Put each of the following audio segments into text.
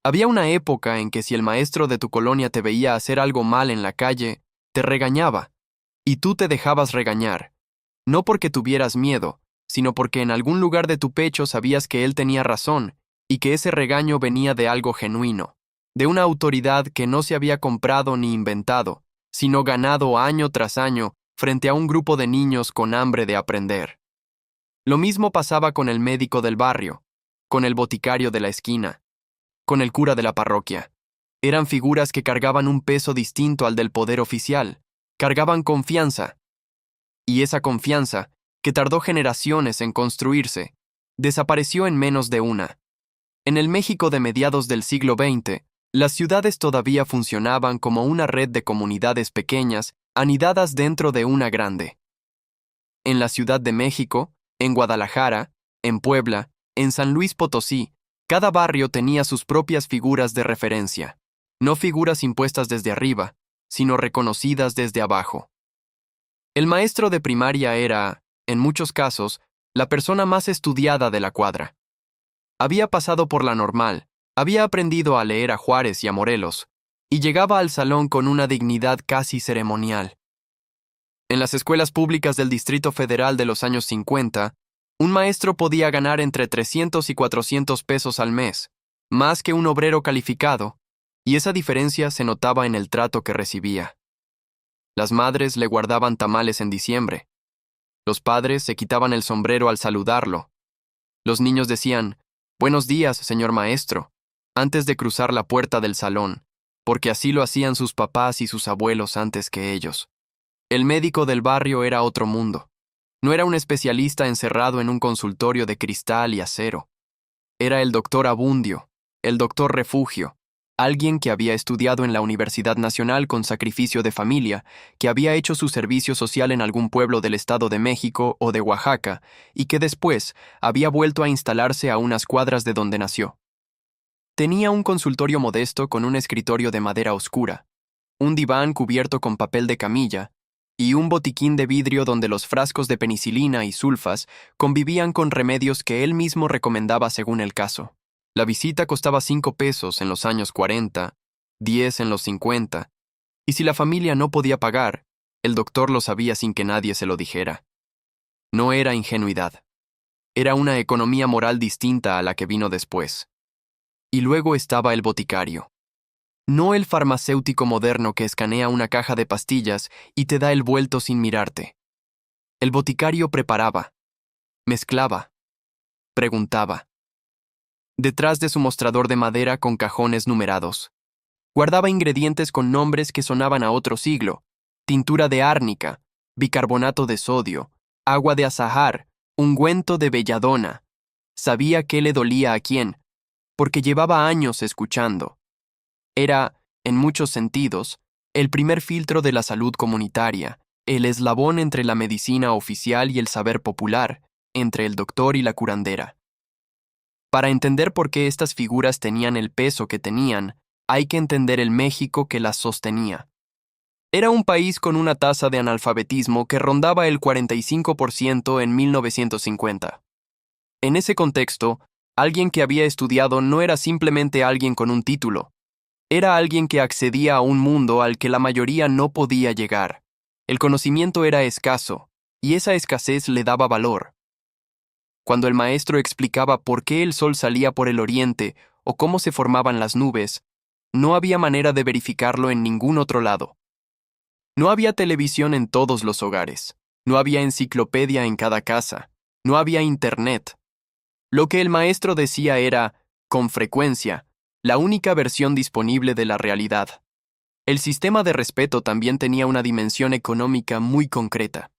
Había una época en que si el maestro de tu colonia te veía hacer algo mal en la calle, te regañaba, y tú te dejabas regañar, no porque tuvieras miedo, sino porque en algún lugar de tu pecho sabías que él tenía razón, y que ese regaño venía de algo genuino, de una autoridad que no se había comprado ni inventado, sino ganado año tras año frente a un grupo de niños con hambre de aprender. Lo mismo pasaba con el médico del barrio, con el boticario de la esquina, con el cura de la parroquia. Eran figuras que cargaban un peso distinto al del poder oficial, cargaban confianza, y esa confianza, que tardó generaciones en construirse, desapareció en menos de una. En el México de mediados del siglo XX, las ciudades todavía funcionaban como una red de comunidades pequeñas anidadas dentro de una grande. En la Ciudad de México, en Guadalajara, en Puebla, en San Luis Potosí, cada barrio tenía sus propias figuras de referencia, no figuras impuestas desde arriba, sino reconocidas desde abajo. El maestro de primaria era, en muchos casos, la persona más estudiada de la cuadra. Había pasado por la normal, había aprendido a leer a Juárez y a Morelos, y llegaba al salón con una dignidad casi ceremonial. En las escuelas públicas del Distrito Federal de los años 50, un maestro podía ganar entre 300 y 400 pesos al mes, más que un obrero calificado, y esa diferencia se notaba en el trato que recibía. Las madres le guardaban tamales en diciembre. Los padres se quitaban el sombrero al saludarlo. Los niños decían, «Buenos días, señor maestro», antes de cruzar la puerta del salón, porque así lo hacían sus papás y sus abuelos antes que ellos. El médico del barrio era otro mundo. No era un especialista encerrado en un consultorio de cristal y acero. Era el doctor Abundio, el doctor Refugio, alguien que había estudiado en la Universidad Nacional con sacrificio de familia, que había hecho su servicio social en algún pueblo del Estado de México o de Oaxaca, y que después había vuelto a instalarse a unas cuadras de donde nació. Tenía un consultorio modesto con un escritorio de madera oscura, un diván cubierto con papel de camilla, y un botiquín de vidrio donde los frascos de penicilina y sulfas convivían con remedios que él mismo recomendaba según el caso. La visita costaba 5 pesos en los años 40, 10 en los 50, y si la familia no podía pagar, el doctor lo sabía sin que nadie se lo dijera. No era ingenuidad. Era una economía moral distinta a la que vino después. Y luego estaba el boticario. No el farmacéutico moderno que escanea una caja de pastillas y te da el vuelto sin mirarte. El boticario preparaba, mezclaba, preguntaba. Detrás de su mostrador de madera con cajones numerados, guardaba ingredientes con nombres que sonaban a otro siglo: tintura de árnica, bicarbonato de sodio, agua de azahar, ungüento de belladona. Sabía qué le dolía a quién, porque llevaba años escuchando. Era, en muchos sentidos, el primer filtro de la salud comunitaria, el eslabón entre la medicina oficial y el saber popular, entre el doctor y la curandera. Para entender por qué estas figuras tenían el peso que tenían, hay que entender el México que las sostenía. Era un país con una tasa de analfabetismo que rondaba el 45% en 1950. En ese contexto, alguien que había estudiado no era simplemente alguien con un título. Era alguien que accedía a un mundo al que la mayoría no podía llegar. El conocimiento era escaso, y esa escasez le daba valor. Cuando el maestro explicaba por qué el sol salía por el oriente o cómo se formaban las nubes, no había manera de verificarlo en ningún otro lado. No había televisión en todos los hogares, no había enciclopedia en cada casa, no había internet. Lo que el maestro decía era, con frecuencia, la única versión disponible de la realidad. El sistema de respeto también tenía una dimensión económica muy concreta.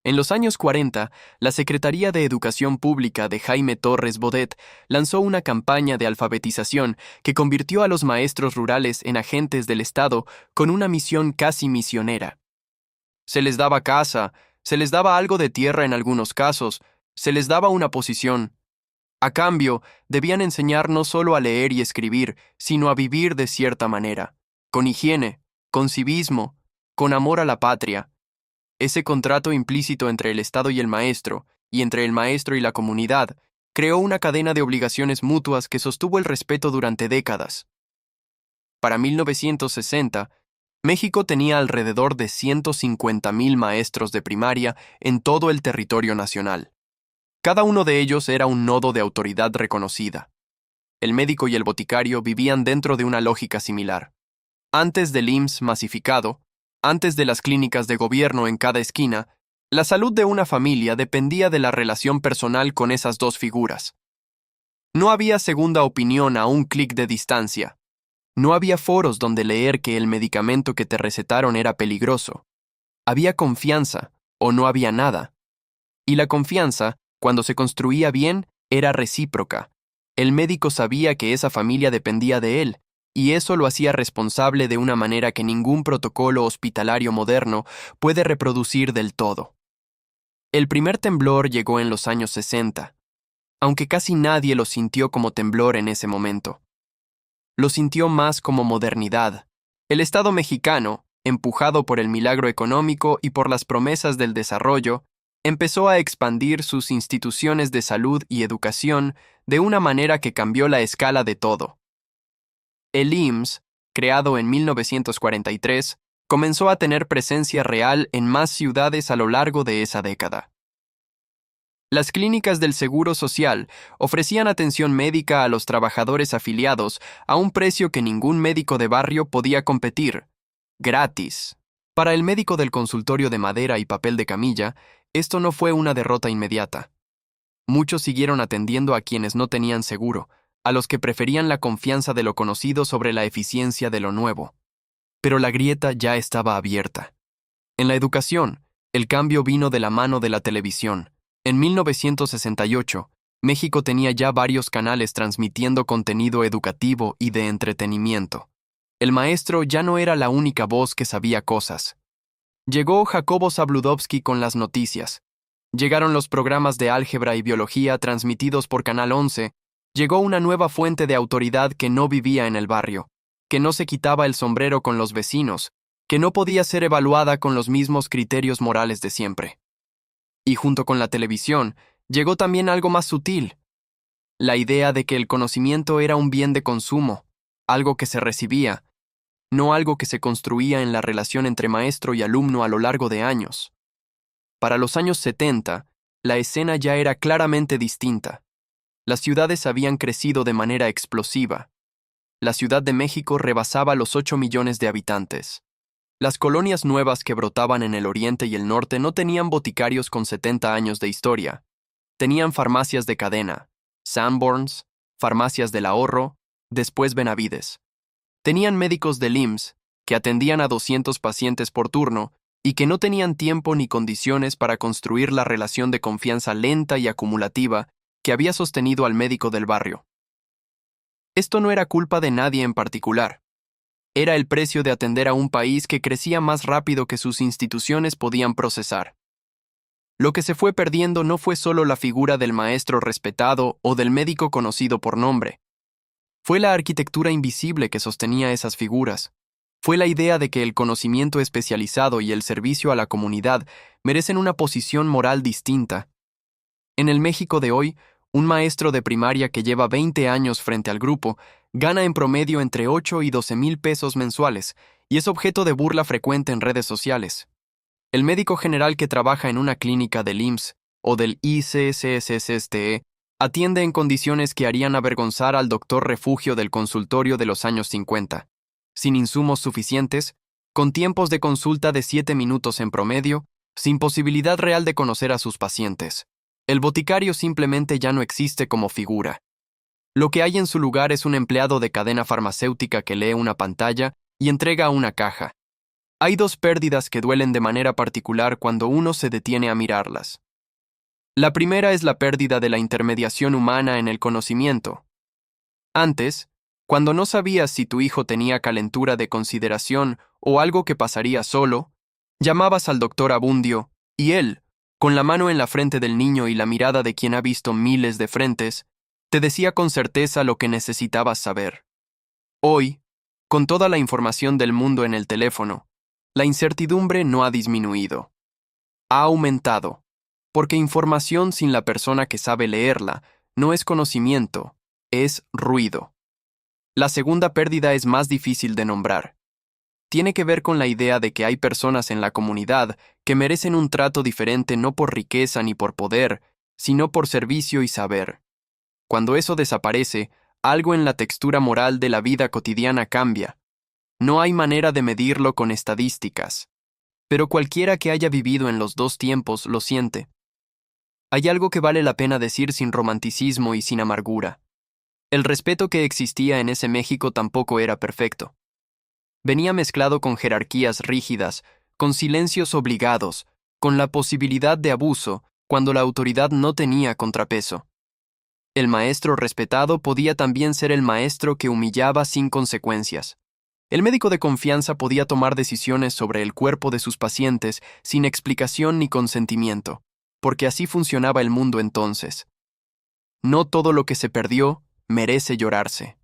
En los años 40, la Secretaría de Educación Pública de Jaime Torres Bodet lanzó una campaña de alfabetización que convirtió a los maestros rurales en agentes del Estado con una misión casi misionera. Se les daba casa, se les daba algo de tierra en algunos casos, se les daba una posición. A cambio, debían enseñar no solo a leer y escribir, sino a vivir de cierta manera, con higiene, con civismo, con amor a la patria. Ese contrato implícito entre el Estado y el maestro, y entre el maestro y la comunidad, creó una cadena de obligaciones mutuas que sostuvo el respeto durante décadas. Para 1960, México tenía alrededor de 150,000 maestros de primaria en todo el territorio nacional. Cada uno de ellos era un nodo de autoridad reconocida. El médico y el boticario vivían dentro de una lógica similar. Antes del IMSS masificado, antes de las clínicas de gobierno en cada esquina, la salud de una familia dependía de la relación personal con esas dos figuras. No había segunda opinión a un clic de distancia. No había foros donde leer que el medicamento que te recetaron era peligroso. Había confianza, o no había nada. Y la confianza, cuando se construía bien, era recíproca. El médico sabía que esa familia dependía de él, y eso lo hacía responsable de una manera que ningún protocolo hospitalario moderno puede reproducir del todo. El primer temblor llegó en los años 60, aunque casi nadie lo sintió como temblor en ese momento. Lo sintió más como modernidad. El Estado mexicano, empujado por el milagro económico y por las promesas del desarrollo, empezó a expandir sus instituciones de salud y educación de una manera que cambió la escala de todo. El IMSS, creado en 1943, comenzó a tener presencia real en más ciudades a lo largo de esa década. Las clínicas del Seguro Social ofrecían atención médica a los trabajadores afiliados a un precio que ningún médico de barrio podía competir. Gratis. Para el médico del consultorio de madera y papel de camilla, esto no fue una derrota inmediata. Muchos siguieron atendiendo a quienes no tenían seguro, a los que preferían la confianza de lo conocido sobre la eficiencia de lo nuevo. Pero la grieta ya estaba abierta. En la educación, el cambio vino de la mano de la televisión. En 1968, México tenía ya varios canales transmitiendo contenido educativo y de entretenimiento. El maestro ya no era la única voz que sabía cosas. Llegó Jacobo Zabludovsky con las noticias. Llegaron los programas de álgebra y biología transmitidos por Canal 11. Llegó una nueva fuente de autoridad que no vivía en el barrio, que no se quitaba el sombrero con los vecinos, que no podía ser evaluada con los mismos criterios morales de siempre. Y junto con la televisión, llegó también algo más sutil. La idea de que el conocimiento era un bien de consumo, algo que se recibía, no algo que se construía en la relación entre maestro y alumno a lo largo de años. Para los años 70, la escena ya era claramente distinta. Las ciudades habían crecido de manera explosiva. La Ciudad de México rebasaba los 8 millones de habitantes. Las colonias nuevas que brotaban en el oriente y el norte no tenían boticarios con 70 años de historia. Tenían farmacias de cadena, Sanborns, farmacias del ahorro, después Benavides. Tenían médicos del IMSS, que atendían a 200 pacientes por turno y que no tenían tiempo ni condiciones para construir la relación de confianza lenta y acumulativa que había sostenido al médico del barrio. Esto no era culpa de nadie en particular. Era el precio de atender a un país que crecía más rápido que sus instituciones podían procesar. Lo que se fue perdiendo no fue solo la figura del maestro respetado o del médico conocido por nombre. Fue la arquitectura invisible que sostenía esas figuras. Fue la idea de que el conocimiento especializado y el servicio a la comunidad merecen una posición moral distinta. En el México de hoy, un maestro de primaria que lleva 20 años frente al grupo gana en promedio entre 8 y 12,000 pesos mensuales y es objeto de burla frecuente en redes sociales. El médico general que trabaja en una clínica del IMSS o del ICSSSTE atiende en condiciones que harían avergonzar al doctor refugio del consultorio de los años 50, sin insumos suficientes, con tiempos de consulta de 7 minutos en promedio, sin posibilidad real de conocer a sus pacientes. El boticario simplemente ya no existe como figura. Lo que hay en su lugar es un empleado de cadena farmacéutica que lee una pantalla y entrega una caja. Hay dos pérdidas que duelen de manera particular cuando uno se detiene a mirarlas. La primera es la pérdida de la intermediación humana en el conocimiento. Antes, cuando no sabías si tu hijo tenía calentura de consideración o algo que pasaría solo, llamabas al doctor Abundio, y él, con la mano en la frente del niño y la mirada de quien ha visto miles de frentes, te decía con certeza lo que necesitabas saber. Hoy, con toda la información del mundo en el teléfono, la incertidumbre no ha disminuido. Ha aumentado, porque información sin la persona que sabe leerla no es conocimiento, es ruido. La segunda pérdida es más difícil de nombrar. Tiene que ver con la idea de que hay personas en la comunidad que merecen un trato diferente no por riqueza ni por poder, sino por servicio y saber. Cuando eso desaparece, algo en la textura moral de la vida cotidiana cambia. No hay manera de medirlo con estadísticas, pero cualquiera que haya vivido en los dos tiempos lo siente. Hay algo que vale la pena decir sin romanticismo y sin amargura. El respeto que existía en ese México tampoco era perfecto. Venía mezclado con jerarquías rígidas, con silencios obligados, con la posibilidad de abuso cuando la autoridad no tenía contrapeso. El maestro respetado podía también ser el maestro que humillaba sin consecuencias. El médico de confianza podía tomar decisiones sobre el cuerpo de sus pacientes sin explicación ni consentimiento, porque así funcionaba el mundo entonces. No todo lo que se perdió merece llorarse.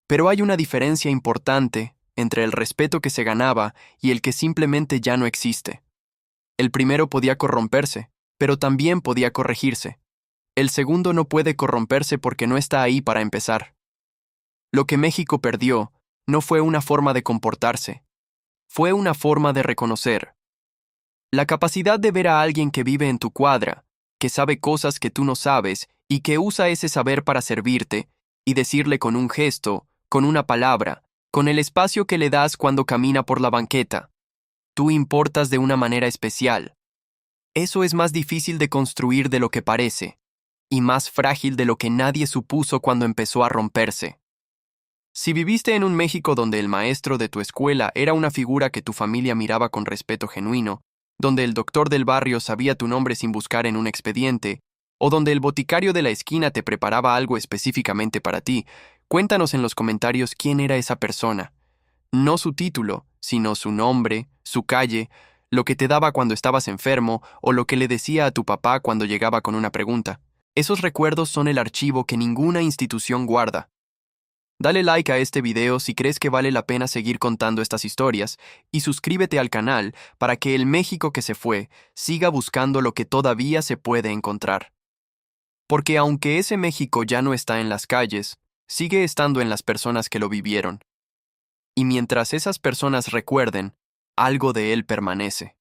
Pero hay una diferencia importante entre el respeto que se ganaba y el que simplemente ya no existe. El primero podía corromperse, pero también podía corregirse. El segundo no puede corromperse porque no está ahí para empezar. Lo que México perdió no fue una forma de comportarse, fue una forma de reconocer. La capacidad de ver a alguien que vive en tu cuadra, que sabe cosas que tú no sabes y que usa ese saber para servirte, y decirle con un gesto, con una palabra, con el espacio que le das cuando camina por la banqueta: tú importas de una manera especial. Eso es más difícil de construir de lo que parece, y más frágil de lo que nadie supuso cuando empezó a romperse. Si viviste en un México donde el maestro de tu escuela era una figura que tu familia miraba con respeto genuino, donde el doctor del barrio sabía tu nombre sin buscar en un expediente, o donde el boticario de la esquina te preparaba algo específicamente para ti, cuéntanos en los comentarios quién era esa persona. No su título, sino su nombre, su calle, lo que te daba cuando estabas enfermo o lo que le decía a tu papá cuando llegaba con una pregunta. Esos recuerdos son el archivo que ninguna institución guarda. Dale like a este video si crees que vale la pena seguir contando estas historias y suscríbete al canal para que el México que se fue siga buscando lo que todavía se puede encontrar. Porque aunque ese México ya no está en las calles, sigue estando en las personas que lo vivieron. Y mientras esas personas recuerden, algo de él permanece.